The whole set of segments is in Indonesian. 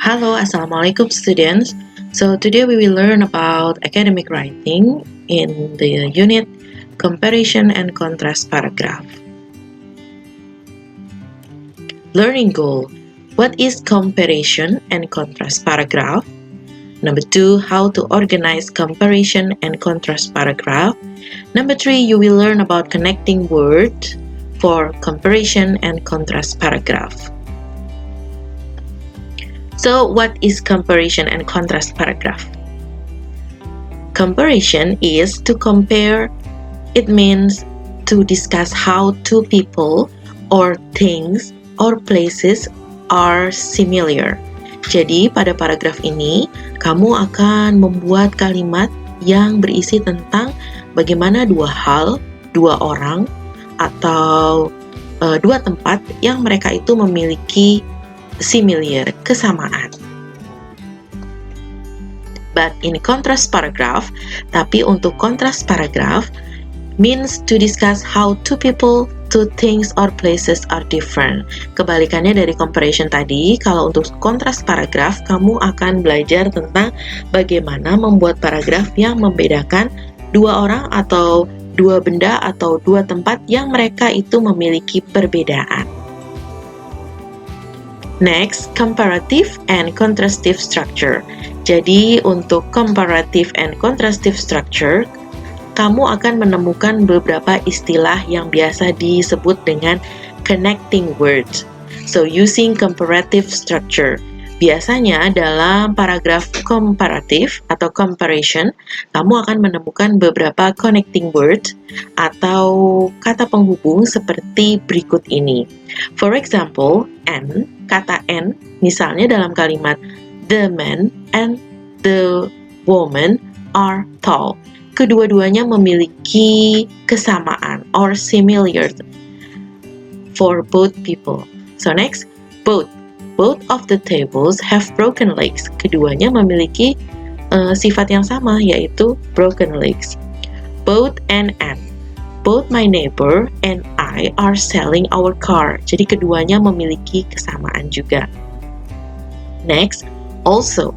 Hello, Assalamualaikum students. So today we will learn about academic writing in the unit Comparison and Contrast Paragraph. Learning goal. What is comparison and contrast paragraph? Number 2, how to organize comparison and contrast paragraph. Number 3, you will learn about connecting words for comparison and contrast paragraph. So, what is comparison and contrast paragraph? Comparison is to compare. It means to discuss how two people or things or places are similar. Jadi, pada paragraf ini, kamu akan membuat kalimat yang berisi tentang bagaimana dua hal, dua orang, atau dua tempat yang mereka itu memiliki similar, kesamaan. But in contrast paragraph, tapi untuk contrast paragraph means to discuss how two people, two things or places are different. Kebalikannya dari comparison tadi, kalau untuk contrast paragraph, kamu akan belajar tentang bagaimana membuat paragraf yang membedakan dua orang atau dua benda atau dua tempat yang mereka itu memiliki perbedaan. Next, comparative and contrastive structure. Jadi, untuk comparative and contrastive structure, kamu akan menemukan beberapa istilah yang biasa disebut dengan connecting words. So, using comparative structure. Biasanya dalam paragraf komparatif atau comparison, kamu akan menemukan beberapa connecting words atau kata penghubung seperti berikut ini. For example, kata N, misalnya dalam kalimat the man and the woman are tall. Kedua-duanya memiliki kesamaan or similar for both people. So next, both. Both of the tables have broken legs. Keduanya memiliki sifat yang sama, yaitu broken legs. Both and both my neighbor and I are selling our car. Jadi keduanya memiliki kesamaan juga. Next, also.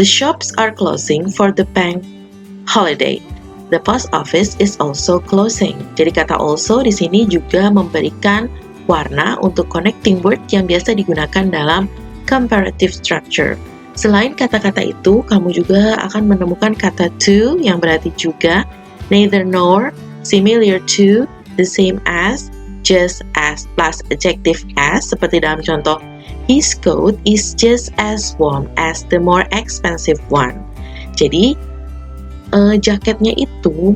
The shops are closing for the bank holiday. The post office is also closing. Jadi kata also di sini juga memberikan warna untuk connecting word yang biasa digunakan dalam comparative structure. Selain kata-kata itu, kamu juga akan menemukan kata to yang berarti juga, neither nor, similar to, the same as, just as, plus adjective as, seperti dalam contoh, his coat is just as warm as the more expensive one. Jadi, jaketnya itu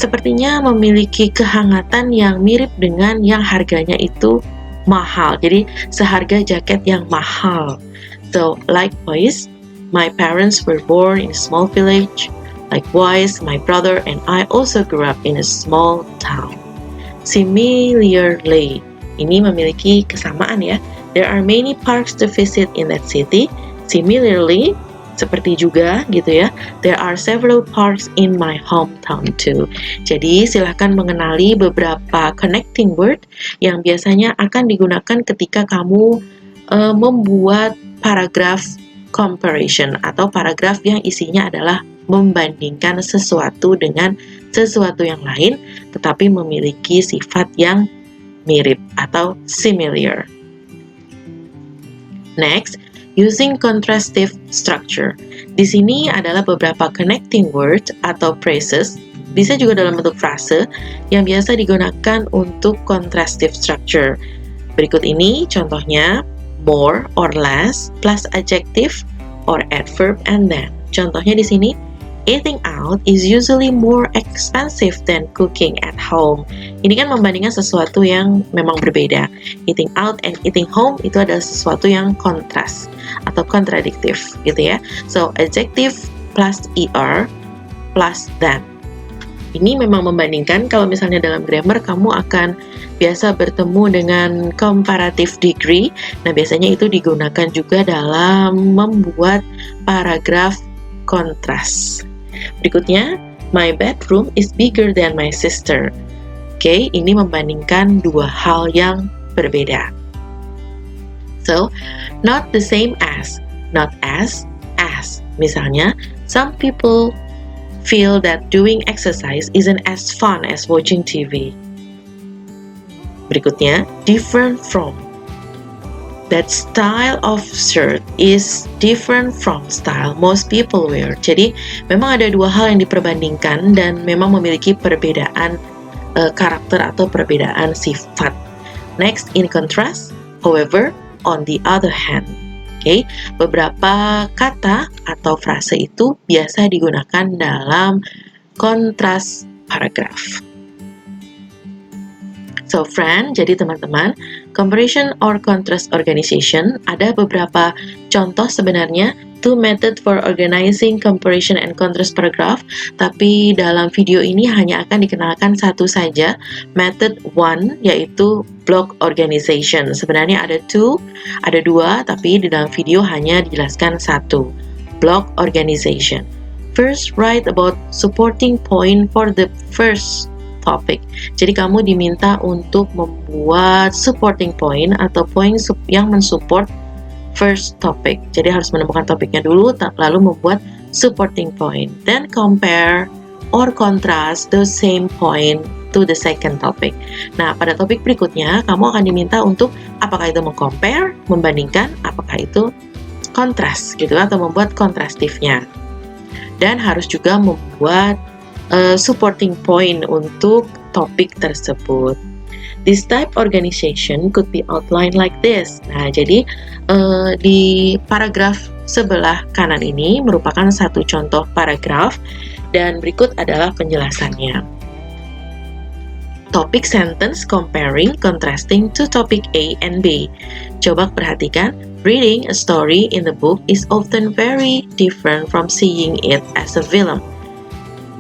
sepertinya memiliki kehangatan yang mirip dengan yang harganya itu mahal. Jadi seharga jaket yang mahal. So likewise, my parents were born in a small village. Likewise, my brother and I also grew up in a small town. Similarly, ini memiliki kesamaan ya. There are many parks to visit in that city. Similarly, seperti juga gitu ya, there are several parks in my hometown too. Jadi silahkan mengenali beberapa connecting word yang biasanya akan digunakan ketika kamu membuat paragraf comparison atau paragraf yang isinya adalah membandingkan sesuatu dengan sesuatu yang lain tetapi memiliki sifat yang mirip atau similar. Next, using contrastive structure. Di sini adalah beberapa connecting words atau phrases, bisa juga dalam bentuk frase, yang biasa digunakan untuk contrastive structure. Berikut ini contohnya, more or less, plus adjective or adverb and then. Contohnya di sini, eating out is usually more expensive than cooking at home. Ini kan membandingkan sesuatu yang memang berbeda. Eating out and eating home itu adalah sesuatu yang kontras atau kontradiktif gitu ya. So, adjective plus er plus than. Ini memang membandingkan. Kalau misalnya dalam grammar kamu akan biasa bertemu dengan comparative degree. Nah, biasanya itu digunakan juga dalam membuat paragraf kontras. Berikutnya, my bedroom is bigger than my sister. Oke, ini membandingkan dua hal yang berbeda. So, not the same as, not as. Misalnya, some people feel that doing exercise isn't as fun as watching TV. Berikutnya, different from. That style of shirt is different from style most people wear. Jadi, memang ada dua hal yang diperbandingkan dan memang memiliki perbedaan karakter atau perbedaan sifat. Next, in contrast, however, on the other hand. Okay, beberapa kata atau frase itu biasa digunakan dalam kontras paragraf. So friend, jadi teman-teman, comparison or contrast organization ada beberapa contoh sebenarnya, two method for organizing comparison and contrast paragraph, tapi dalam video ini hanya akan dikenalkan satu saja, method one, yaitu block organization. Sebenarnya ada dua, tapi di dalam video hanya dijelaskan satu, block organization. First, write about supporting point for the first topic. Jadi kamu diminta untuk membuat supporting point atau poin yang mensupport first topic. Jadi harus menemukan topiknya dulu, lalu membuat supporting point. Then compare or contrast those same point to the second topic. Nah, pada topik berikutnya, kamu akan diminta untuk apakah itu mengcompare, membandingkan, apakah itu kontras, gitu, atau membuat kontrastifnya. Dan harus juga membuat supporting point untuk topik tersebut. This type organization could be outlined like this. Nah, jadi di paragraf sebelah kanan ini merupakan satu contoh paragraf dan berikut adalah penjelasannya. Topic sentence comparing, contrasting to topic A and B. Coba perhatikan, reading a story in the book is often very different from seeing it as a film.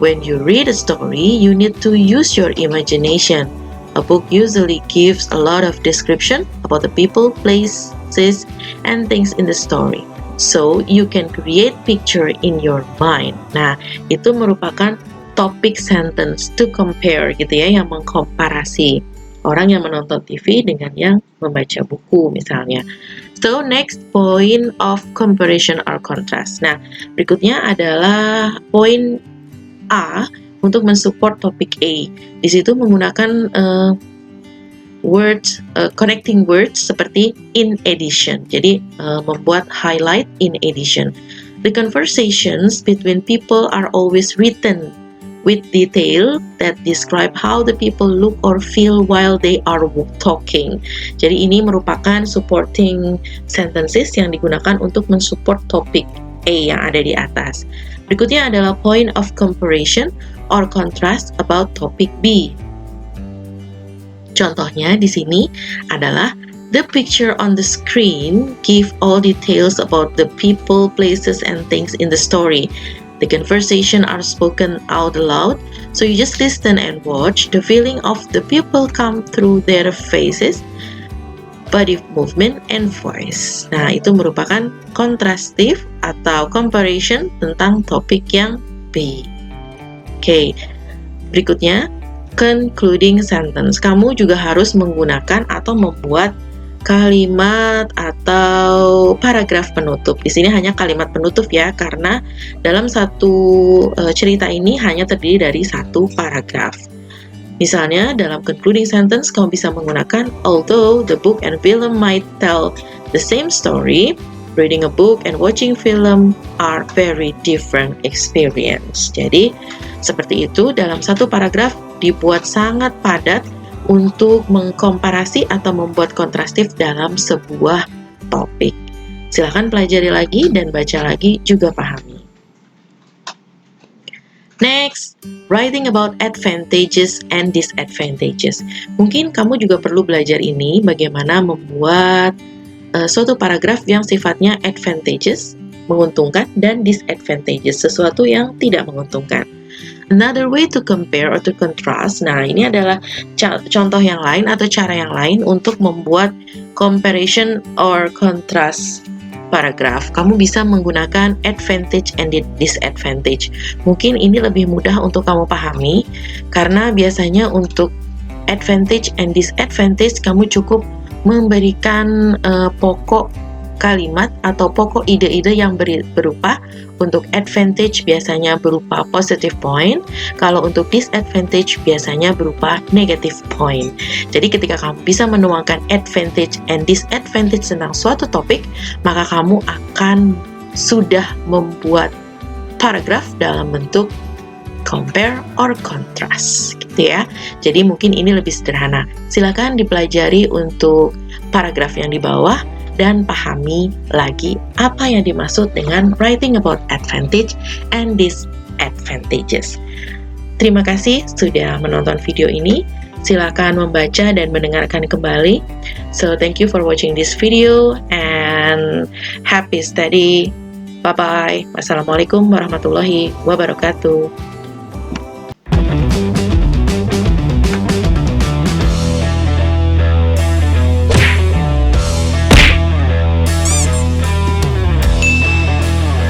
When you read a story, you need to use your imagination. A book usually gives a lot of description about the people, places, and things in the story. So, you can create picture in your mind. Nah, itu merupakan topic sentence to compare gitu ya, yang mengkomparasi orang yang menonton TV dengan yang membaca buku misalnya. So, next point of comparison or contrast. Nah, berikutnya adalah point A untuk mensupport topik A. Di situ menggunakan connecting words seperti in addition. Jadi membuat highlight in addition. The conversations between people are always written with detail that describe how the people look or feel while they are talking. Jadi ini merupakan supporting sentences yang digunakan untuk mensupport topik A yang ada di atas. Berikutnya adalah point of comparison or contrast about topic B. Contohnya di sini adalah the picture on the screen give all details about the people, places, and things in the story. The conversation are spoken out loud, so you just listen and watch. The feeling of the people come through their faces, body movement, and voice. Nah, itu merupakan kontrastif atau comparison tentang topik yang B. Oke, berikutnya concluding sentence. Kamu juga harus menggunakan atau membuat kalimat atau paragraf penutup. Di sini hanya kalimat penutup ya, karena dalam satu cerita ini hanya terdiri dari satu paragraf. Misalnya, dalam concluding sentence, kamu bisa menggunakan although the book and film might tell the same story, reading a book and watching film are very different experience. Jadi, seperti itu, dalam satu paragraf dibuat sangat padat untuk mengkomparasi atau membuat kontrastif dalam sebuah topik. Silahkan pelajari lagi dan baca lagi, juga pahami. Next, writing about advantages and disadvantages. Mungkin kamu juga perlu belajar ini, bagaimana membuat suatu paragraf yang sifatnya advantageous, menguntungkan, dan disadvantageous, sesuatu yang tidak menguntungkan. Another way to compare or to contrast, nah ini adalah contoh yang lain atau cara yang lain untuk membuat comparison or contrast paragraf. Kamu bisa menggunakan advantage and disadvantage. Mungkin ini lebih mudah untuk kamu pahami, karena biasanya untuk advantage and disadvantage kamu cukup memberikan pokok kalimat atau pokok ide-ide yang berupa untuk advantage biasanya berupa positive point, kalau untuk disadvantage biasanya berupa negative point. Jadi ketika kamu bisa menuangkan advantage and disadvantage tentang suatu topik, maka kamu akan sudah membuat paragraf dalam bentuk compare or contrast gitu ya. Jadi mungkin ini lebih sederhana. Silakan dipelajari untuk paragraf yang di bawah dan pahami lagi apa yang dimaksud dengan writing about advantage and disadvantages. Terima kasih sudah menonton video ini. Silakan membaca dan mendengarkan kembali. So thank you for watching this video and happy study. Bye bye. Wassalamualaikum warahmatullahi wabarakatuh.